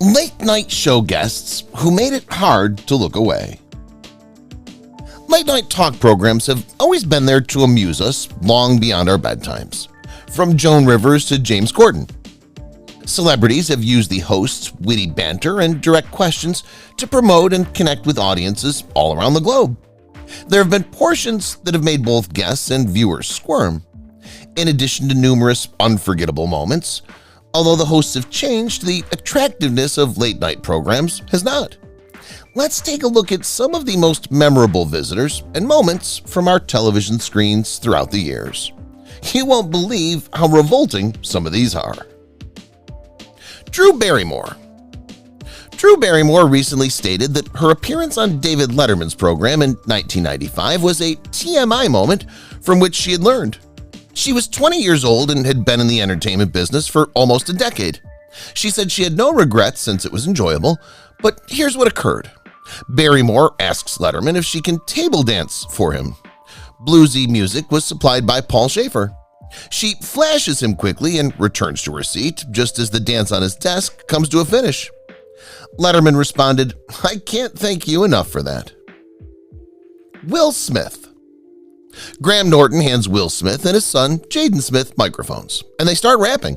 Late-night show guests who made it hard to look away. Late-night talk programs have always been there to amuse us long beyond our bedtimes, from Joan Rivers to James Corden. Celebrities have used the host's witty banter and direct questions to promote and connect with audiences all around the globe. There have been portions that have made both guests and viewers squirm. In addition to numerous unforgettable moments, although the hosts have changed, the attractiveness of late-night programs has not. Let's take a look at some of the most memorable visitors and moments from our television screens throughout the years. You won't believe how revolting some of these are. Drew Barrymore. Drew Barrymore recently stated that her appearance on David Letterman's program in 1995 was a TMI moment from which she had learned. She was 20 years old and had been in the entertainment business for almost a decade. She said she had no regrets since it was enjoyable, but here's what occurred. Barrymore asks Letterman if she can table dance for him. Bluesy music was supplied by Paul Schaefer. She flashes him quickly and returns to her seat just as the dance on his desk comes to a finish. Letterman responded, "I can't thank you enough for that." Will Smith. Graham Norton hands Will Smith and his son, Jaden Smith, microphones, and they start rapping.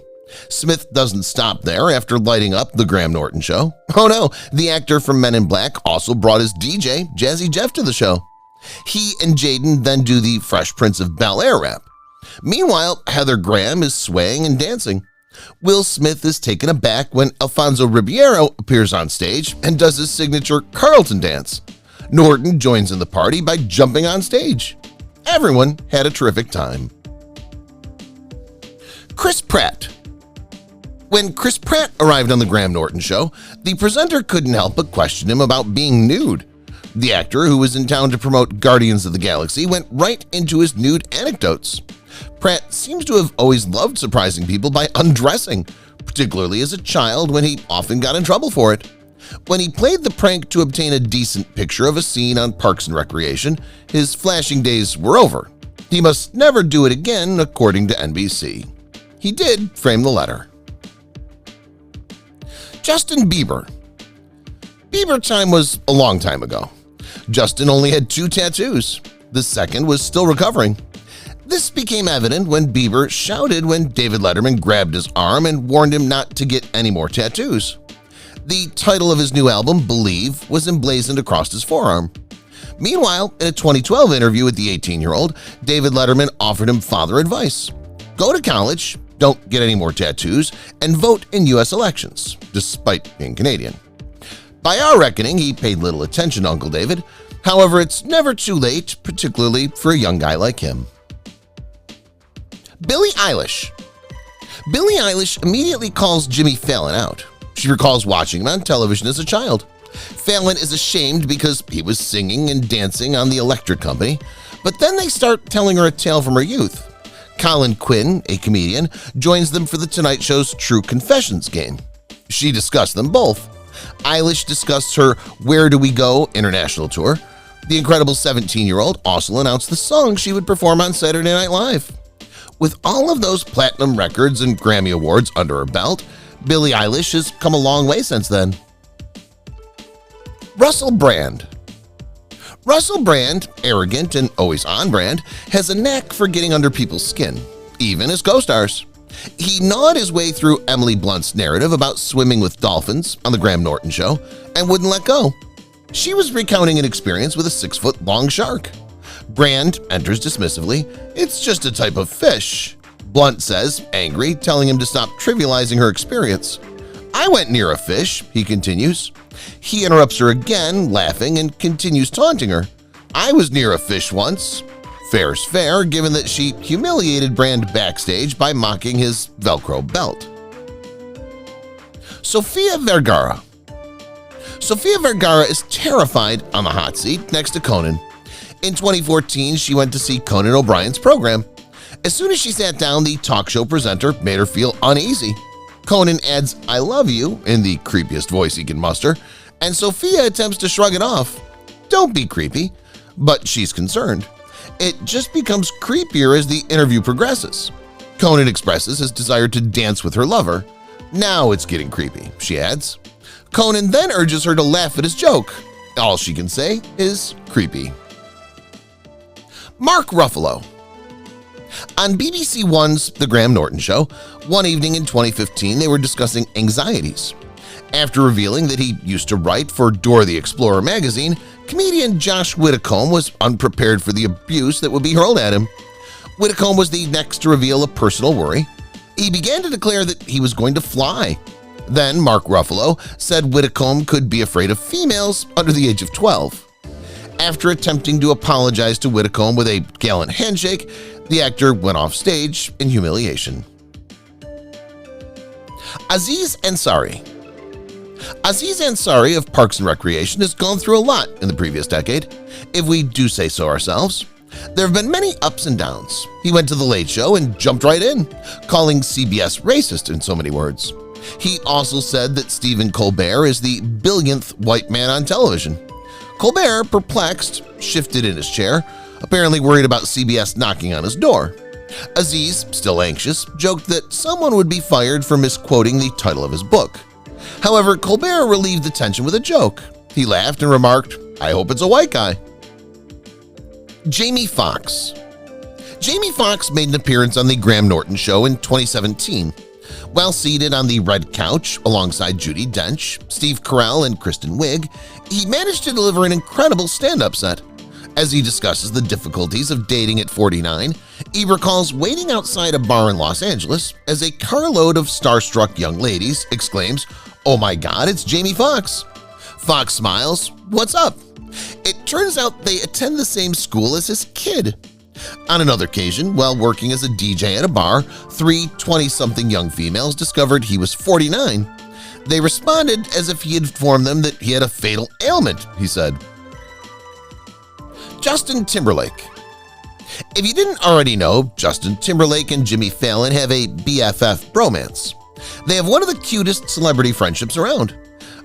Smith doesn't stop there after lighting up the Graham Norton show. Oh no, the actor from Men in Black also brought his DJ, Jazzy Jeff, to the show. He and Jaden then do the Fresh Prince of Bel-Air rap. Meanwhile, Heather Graham is swaying and dancing. Will Smith is taken aback when Alfonso Ribeiro appears on stage and does his signature Carlton dance. Norton joins in the party by jumping on stage. Everyone had a terrific time. Chris Pratt. When Chris Pratt arrived on the Graham Norton show, the presenter couldn't help but question him about being nude. The actor, who was in town to promote Guardians of the Galaxy, went right into his nude anecdotes. Pratt seems to have always loved surprising people by undressing, particularly as a child when he often got in trouble for it. When he played the prank to obtain a decent picture of a scene on Parks and Recreation, his flashing days were over. He must never do it again, according to NBC. He did frame the letter. Justin Bieber. Bieber time was a long time ago. Justin only had 2 tattoos. The second was still recovering. This became evident when Bieber shouted when David Letterman grabbed his arm and warned him not to get any more tattoos. The title of his new album, Believe, was emblazoned across his forearm. Meanwhile, in a 2012 interview with the 18-year-old, David Letterman offered him father advice. Go to college, don't get any more tattoos, and vote in U.S. elections, despite being Canadian. By our reckoning, he paid little attention to Uncle David. However, it's never too late, particularly for a young guy like him. Billie Eilish. Billie Eilish immediately calls Jimmy Fallon out. She recalls watching him on television as a child. Fallon is ashamed because he was singing and dancing on the Electric Company, but then they start telling her a tale from her youth. Colin Quinn, a comedian, joins them for The Tonight Show's True Confessions game. She discussed them both. Eilish discussed her Where Do We Go international tour. The incredible 17-year-old also announced the song she would perform on Saturday Night Live. With all of those platinum records and Grammy Awards under her belt, Billie Eilish has come a long way since then. Russell Brand. Russell Brand, arrogant and always on brand, has a knack for getting under people's skin, even as co-stars. He gnawed his way through Emily Blunt's narrative about swimming with dolphins on the Graham Norton show and wouldn't let go. She was recounting an experience with a 6-foot-long shark. Brand enters dismissively, "It's just a type of fish." Blunt says, angry, telling him to stop trivializing her experience. "I went near a fish," he continues. He interrupts her again, laughing, and continues taunting her. "I was near a fish once." Fair's fair, given that she humiliated Brand backstage by mocking his Velcro belt. Sofia Vergara. Sofia Vergara is terrified on the hot seat next to Conan. In 2014, she went to see Conan O'Brien's program. As soon as she sat down, the talk show presenter made her feel uneasy. Conan adds, "I love you," in the creepiest voice he can muster, and Sophia attempts to shrug it off. Don't be creepy, but she's concerned. It just becomes creepier as the interview progresses. Conan expresses his desire to dance with her lover. "Now it's getting creepy," she adds. Conan then urges her to laugh at his joke. All she can say is creepy. Mark Ruffalo. On BBC One's The Graham Norton Show, one evening in 2015 they were discussing anxieties. After revealing that he used to write for Dora the Explorer magazine, comedian Josh Widdicombe was unprepared for the abuse that would be hurled at him. Widdicombe was the next to reveal a personal worry. He began to declare that he was going to fly. Then Mark Ruffalo said Widdicombe could be afraid of females under the age of 12. After attempting to apologize to Widdicombe with a gallant handshake, the actor went off stage in humiliation. Aziz Ansari. Aziz Ansari of Parks and Recreation has gone through a lot in the previous decade, if we do say so ourselves. There have been many ups and downs. He went to The Late Show and jumped right in, calling CBS racist in so many words. He also said that Stephen Colbert is the billionth white man on television. Colbert, perplexed, shifted in his chair, apparently worried about CBS knocking on his door. Aziz, still anxious, joked that someone would be fired for misquoting the title of his book. However, Colbert relieved the tension with a joke. He laughed and remarked, "I hope it's a white guy." Jamie Foxx. Jamie Foxx made an appearance on The Graham Norton Show in 2017. While seated on the red couch alongside Judi Dench, Steve Carell, and Kristen Wiig, he managed to deliver an incredible stand-up set. As he discusses the difficulties of dating at 49, he recalls waiting outside a bar in Los Angeles as a carload of starstruck young ladies exclaims, "Oh my God, it's Jamie Foxx." Foxx smiles, "What's up?" It turns out they attend the same school as his kid. On another occasion, while working as a DJ at a bar, three 20-something young females discovered he was 49. They responded as if he had informed them that he had a fatal ailment, he said. Justin Timberlake. If you didn't already know, Justin Timberlake and Jimmy Fallon have a BFF bromance. They have one of the cutest celebrity friendships around.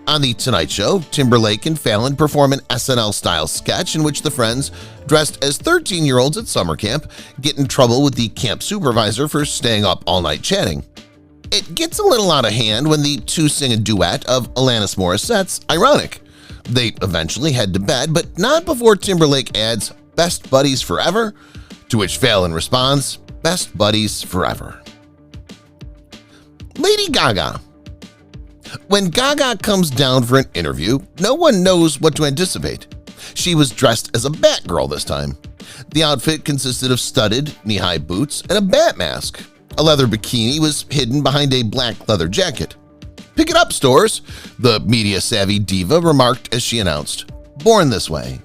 On The Tonight Show, Timberlake and Fallon perform an SNL-style sketch in which the friends, dressed as 13-year-olds at summer camp, get in trouble with the camp supervisor for staying up all night chatting. It gets a little out of hand when the two sing a duet of Alanis Morissette's Ironic. They eventually head to bed, but not before Timberlake adds, "Best buddies forever?" To which Fallon responds, "Best buddies forever." Lady Gaga. When Gaga comes down for an interview, no one knows what to anticipate. She was dressed as a Batgirl this time. The outfit consisted of studded, knee-high boots and a bat mask. A leather bikini was hidden behind a black leather jacket. "Pick it up, stores," the media-savvy diva remarked as she announced, "Born this way."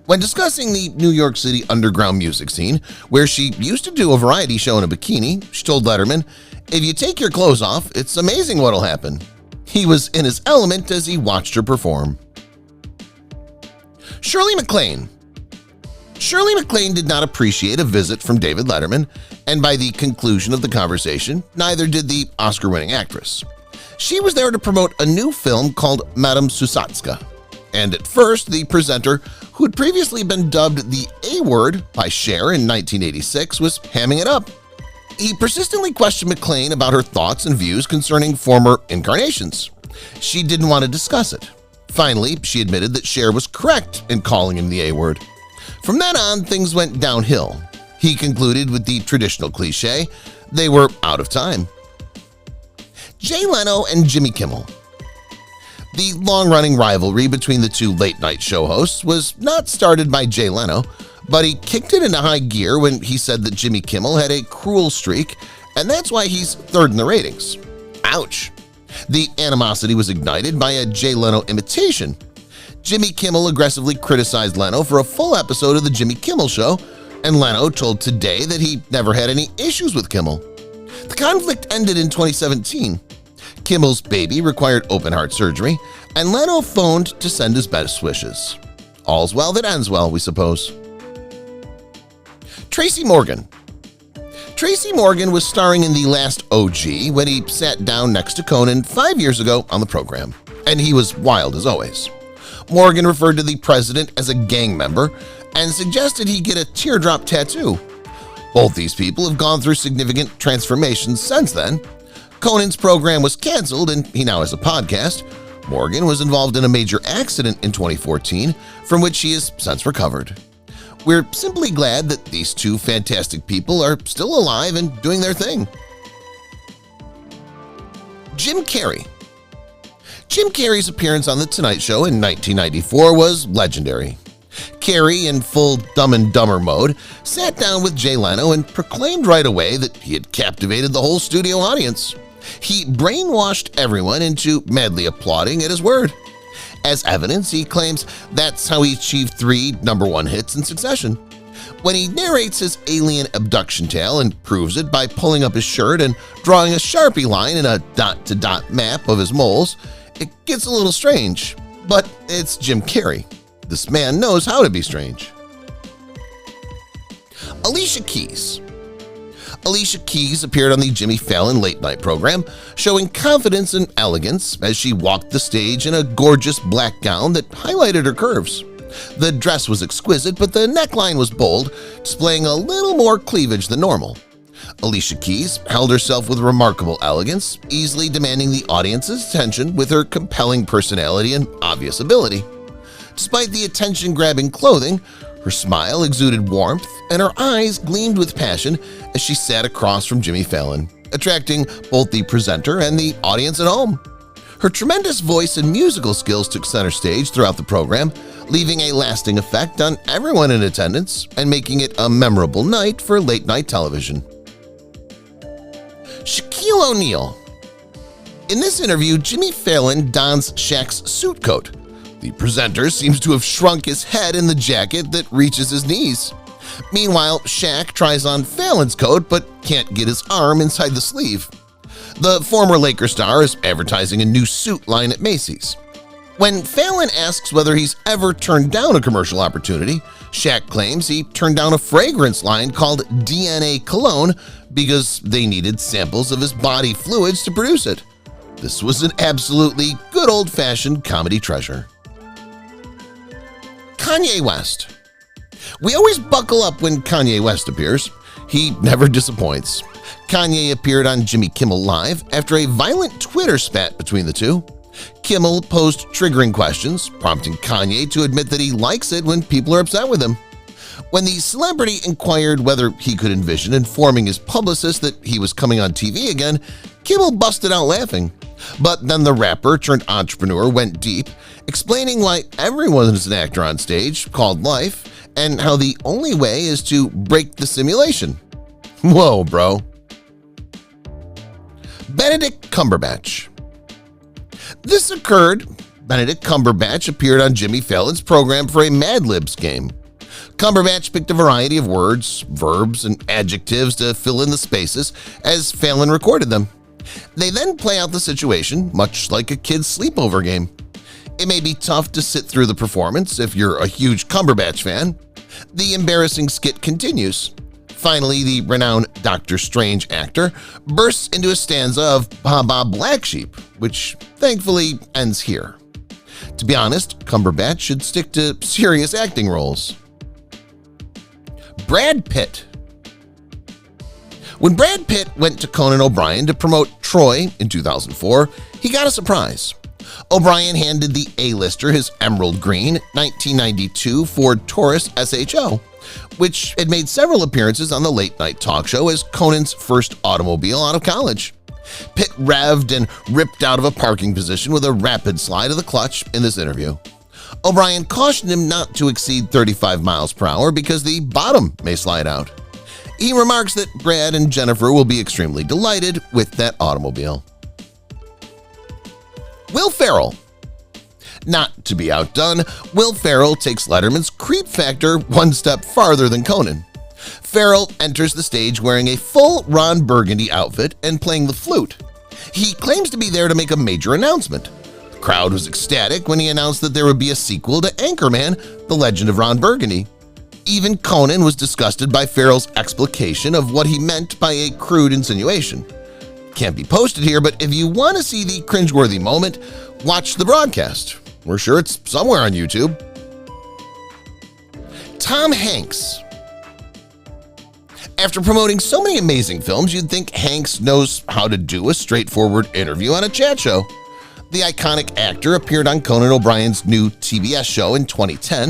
When discussing the New York City underground music scene, where she used to do a variety show in a bikini, she told Letterman, "If you take your clothes off, it's amazing what'll happen." He was in his element as he watched her perform. Shirley MacLaine. Shirley MacLaine did not appreciate a visit from David Letterman, and by the conclusion of the conversation, neither did the Oscar-winning actress. She was there to promote a new film called Madame Susatska, and at first the presenter, who had previously been dubbed the A-word by Cher in 1986, was hamming it up. He persistently questioned MacLaine about her thoughts and views concerning former incarnations. She didn't want to discuss it. Finally, she admitted that Cher was correct in calling him the A-word. From then on, things went downhill. He concluded with the traditional cliche, they were out of time. Jay Leno and Jimmy Kimmel. The long-running rivalry between the two late-night show hosts was not started by Jay Leno, but he kicked it into high gear when he said that Jimmy Kimmel had a cruel streak, and that's why he's third in the ratings. Ouch. The animosity was ignited by a Jay Leno imitation. Jimmy Kimmel aggressively criticized Leno for a full episode of The Jimmy Kimmel Show, and Leno told Today that he never had any issues with Kimmel. The conflict ended in 2017. Kimmel's baby required open-heart surgery, and Leno phoned to send his best wishes. All's well that ends well, we suppose. Tracy Morgan. Tracy Morgan was starring in The Last OG when he sat down next to Conan 5 years ago on the program, and he was wild as always. Morgan referred to the president as a gang member and suggested he get a teardrop tattoo. Both these people have gone through significant transformations since then. Conan's program was canceled and he now has a podcast, Morgan was involved in a major accident in 2014 from which she has since recovered. We're simply glad that these two fantastic people are still alive and doing their thing. Jim Carrey. Jim Carrey's appearance on The Tonight Show in 1994 was legendary. Carrey, in full Dumb and Dumber mode, sat down with Jay Leno and proclaimed right away that he had captivated the whole studio audience. He brainwashed everyone into madly applauding at his word. As evidence, he claims that's how he achieved 3 #1 hits in succession. When he narrates his alien abduction tale and proves it by pulling up his shirt and drawing a Sharpie line in a dot-to-dot map of his moles, it gets a little strange. But it's Jim Carrey. This man knows how to be strange. Alicia Keys. Alicia Keys appeared on the Jimmy Fallon Late Night program, showing confidence and elegance as she walked the stage in a gorgeous black gown that highlighted her curves. The dress was exquisite, but the neckline was bold, displaying a little more cleavage than normal. Alicia Keys held herself with remarkable elegance, easily demanding the audience's attention with her compelling personality and obvious ability. Despite the attention-grabbing clothing, her smile exuded warmth and her eyes gleamed with passion as she sat across from Jimmy Fallon, attracting both the presenter and the audience at home. Her tremendous voice and musical skills took center stage throughout the program, leaving a lasting effect on everyone in attendance and making it a memorable night for late-night television. Shaquille O'Neal. In this interview, Jimmy Fallon dons Shaq's suit coat. The presenter seems to have shrunk his head in the jacket that reaches his knees. Meanwhile, Shaq tries on Fallon's coat but can't get his arm inside the sleeve. The former Lakers star is advertising a new suit line at Macy's. When Fallon asks whether he's ever turned down a commercial opportunity, Shaq claims he turned down a fragrance line called DNA Cologne because they needed samples of his body fluids to produce it. This was an absolutely good old-fashioned comedy treasure. Kanye West. We always buckle up when Kanye West appears. He never disappoints. Kanye appeared on Jimmy Kimmel Live after a violent Twitter spat between the two. Kimmel posed triggering questions, prompting Kanye to admit that he likes it when people are upset with him. When the celebrity inquired whether he could envision informing his publicist that he was coming on TV again, Kimmel busted out laughing. But then the rapper turned entrepreneur went deep, explaining why everyone is an actor on stage called life and how the only way is to break the simulation. Whoa, bro. Benedict Cumberbatch. This occurred. Benedict Cumberbatch appeared on Jimmy Fallon's program for a Mad Libs game. Cumberbatch picked a variety of words, verbs, and adjectives to fill in the spaces as Fallon recorded them. They then play out the situation, much like a kid's sleepover game. It may be tough to sit through the performance if you're a huge Cumberbatch fan. The embarrassing skit continues. Finally, the renowned Dr. Strange actor bursts into a stanza of Ba Ba Black Sheep, which thankfully ends here. To be honest, Cumberbatch should stick to serious acting roles. Brad Pitt. When Brad Pitt went to Conan O'Brien to promote Troy in 2004, he got a surprise. O'Brien handed the A-lister his emerald green 1992 Ford Taurus SHO, which had made several appearances on the late-night talk show as Conan's first automobile out of college. Pitt revved and ripped out of a parking position with a rapid slide of the clutch in this interview. O'Brien cautioned him not to exceed 35 miles per hour because the bottom may slide out. He remarks that Brad and Jennifer will be extremely delighted with that automobile. Will Ferrell. Not to be outdone, Will Ferrell takes Letterman's creep factor one step farther than Conan. Ferrell enters the stage wearing a full Ron Burgundy outfit and playing the flute. He claims to be there to make a major announcement. The crowd was ecstatic when he announced that there would be a sequel to Anchorman, The Legend of Ron Burgundy. Even Conan was disgusted by Ferrell's explication of what he meant by a crude insinuation. Can't be posted here, but if you want to see the cringeworthy moment, watch the broadcast. We're sure it's somewhere on YouTube. Tom Hanks. After promoting so many amazing films, you'd think Hanks knows how to do a straightforward interview on a chat show. The iconic actor appeared on Conan O'Brien's new TBS show in 2010.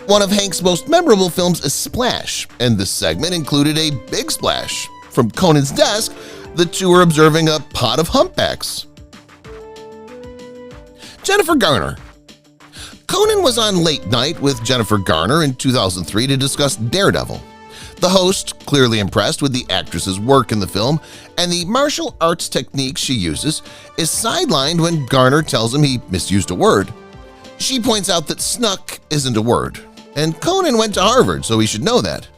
One of Hank's most memorable films is Splash, and this segment included a big splash. From Conan's desk, the two were observing a pod of humpbacks. Jennifer Garner. Conan was on Late Night with Jennifer Garner in 2003 to discuss Daredevil. The host, clearly impressed with the actress's work in the film and the martial arts techniques she uses, is sidelined when Garner tells him he misused a word. She points out that snuck isn't a word, and Conan went to Harvard, so he should know that.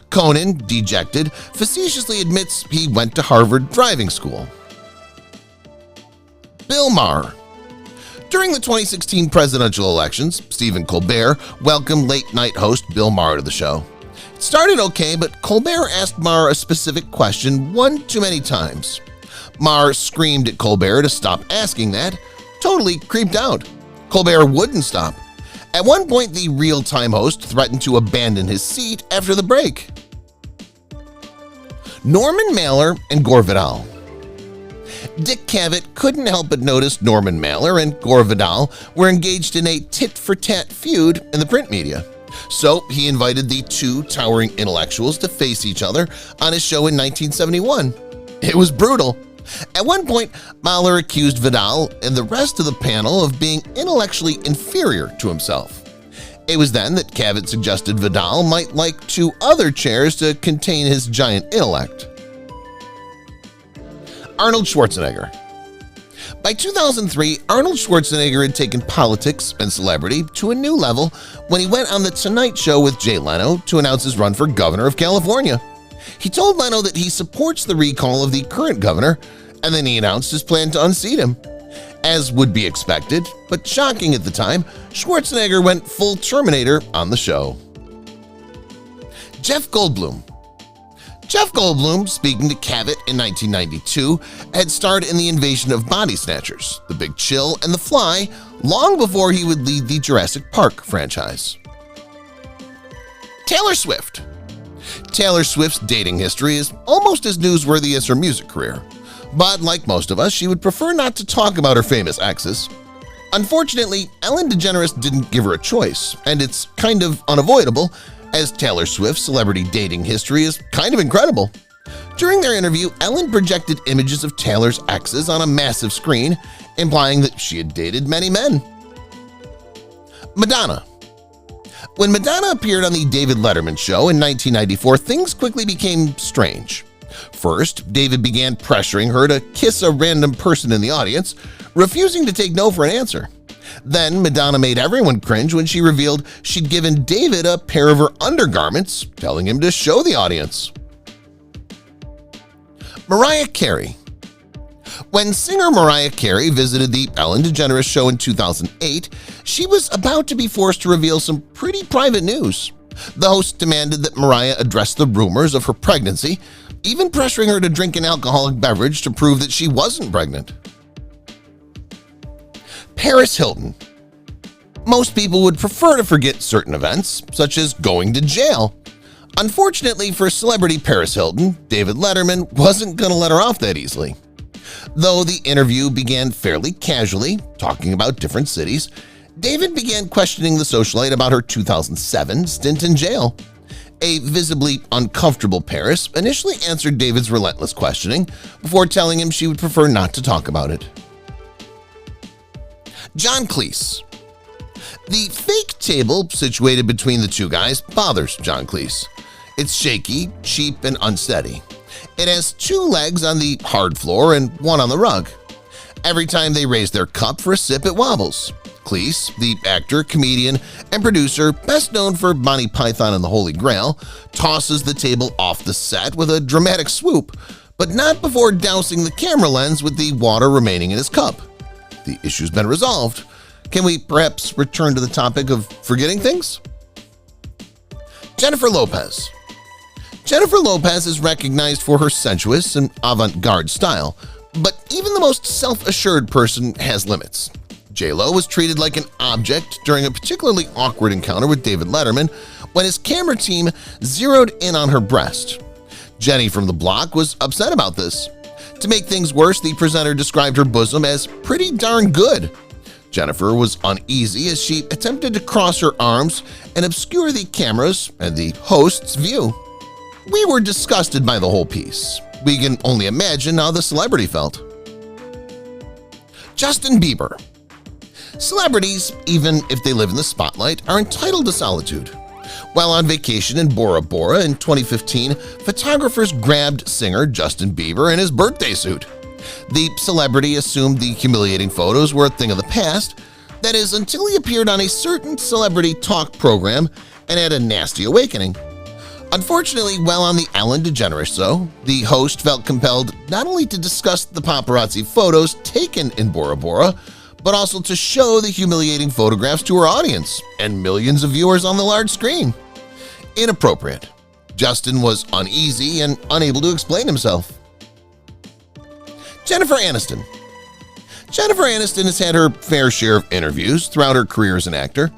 Conan, dejected, facetiously admits he went to Harvard driving school. Bill Maher. During the 2016 presidential elections, Stephen Colbert welcomed late-night host Bill Maher to the show. It started okay, but Colbert asked Maher a specific question one too many times. Maher screamed at Colbert to stop asking that, totally creeped out. Colbert wouldn't stop. At one point, the real-time host threatened to abandon his seat after the break. Norman Mailer and Gore Vidal. Dick Cavett couldn't help but notice Norman Mailer and Gore Vidal were engaged in a tit-for-tat feud in the print media. So he invited the two towering intellectuals to face each other on his show in 1971. It was brutal. At one point, Mailer accused Vidal and the rest of the panel of being intellectually inferior to himself. It was then that Cavett suggested Vidal might like two other chairs to contain his giant intellect. Arnold Schwarzenegger. By 2003, Arnold Schwarzenegger had taken politics and celebrity to a new level when he went on The Tonight Show with Jay Leno to announce his run for governor of California. He told Leno that he supports the recall of the current governor, and then he announced his plan to unseat him. As would be expected, but shocking at the time, Schwarzenegger went full Terminator on the show. Jeff Goldblum. Jeff Goldblum, speaking to Cavett in 1992, had starred in The Invasion of Body Snatchers, The Big Chill, and The Fly long before he would lead the Jurassic Park franchise. Taylor Swift. Taylor Swift's dating history is almost as newsworthy as her music career, but like most of us, she would prefer not to talk about her famous exes. Unfortunately, Ellen DeGeneres didn't give her a choice, and it's kind of unavoidable, as Taylor Swift's celebrity dating history is kind of incredible. During their interview, Ellen projected images of Taylor's exes on a massive screen, implying that she had dated many men. Madonna. When Madonna appeared on the David Letterman Show in 1994, things quickly became strange. First, David began pressuring her to kiss a random person in the audience, refusing to take no for an answer. Then Madonna made everyone cringe when she revealed she'd given David a pair of her undergarments, telling him to show the audience. Mariah Carey. When singer Mariah Carey visited the Ellen DeGeneres Show in 2008, she was about to be forced to reveal some pretty private news. The host demanded that Mariah address the rumors of her pregnancy, even pressuring her to drink an alcoholic beverage to prove that she wasn't pregnant. Paris Hilton. Most people would prefer to forget certain events, such as going to jail. Unfortunately for celebrity Paris Hilton, David Letterman wasn't going to let her off that easily. Though the interview began fairly casually, talking about different cities, David began questioning the socialite about her 2007 stint in jail. A visibly uncomfortable Paris initially answered David's relentless questioning before telling him she would prefer not to talk about it. John Cleese. The fake table situated between the two guys bothers John Cleese. It's shaky, cheap, and unsteady. It has two legs on the hard floor and one on the rug. Every time they raise their cup for a sip, it wobbles. Cleese, the actor, comedian, and producer best known for Monty Python and the Holy Grail, tosses the table off the set with a dramatic swoop, but not before dousing the camera lens with the water remaining in his cup. The issue's been resolved. Can we perhaps return to the topic of forgetting things? Jennifer Lopez. Jennifer Lopez is recognized for her sensuous and avant-garde style, but even the most self-assured person has limits. J-Lo was treated like an object during a particularly awkward encounter with David Letterman when his camera team zeroed in on her breast. Jenny from the Block was upset about this. To make things worse, the presenter described her bosom as pretty darn good. Jennifer was uneasy as she attempted to cross her arms and obscure the camera's and the host's view. We were disgusted by the whole piece. We can only imagine how the celebrity felt. Justin Bieber. Celebrities, even if they live in the spotlight, are entitled to solitude. While on vacation in Bora Bora in 2015, photographers grabbed singer Justin Bieber in his birthday suit. The celebrity assumed the humiliating photos were a thing of the past, that is, until he appeared on a certain celebrity talk program and had a nasty awakening. Unfortunately, while on the Ellen DeGeneres show, the host felt compelled not only to discuss the paparazzi photos taken in Bora Bora, but also to show the humiliating photographs to her audience and millions of viewers on the large screen. Inappropriate. Justin was uneasy and unable to explain himself. Jennifer Aniston. Jennifer Aniston has had her fair share of interviews throughout her career as an actor.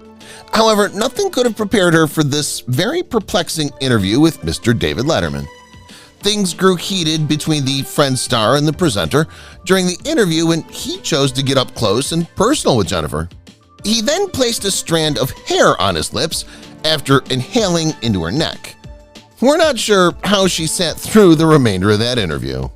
However, nothing could have prepared her for this very perplexing interview with Mr. David Letterman. Things grew heated between the Friends star and the presenter during the interview when he chose to get up close and personal with Jennifer. He then placed a strand of hair on his lips after inhaling into her neck. We're not sure how she sat through the remainder of that interview.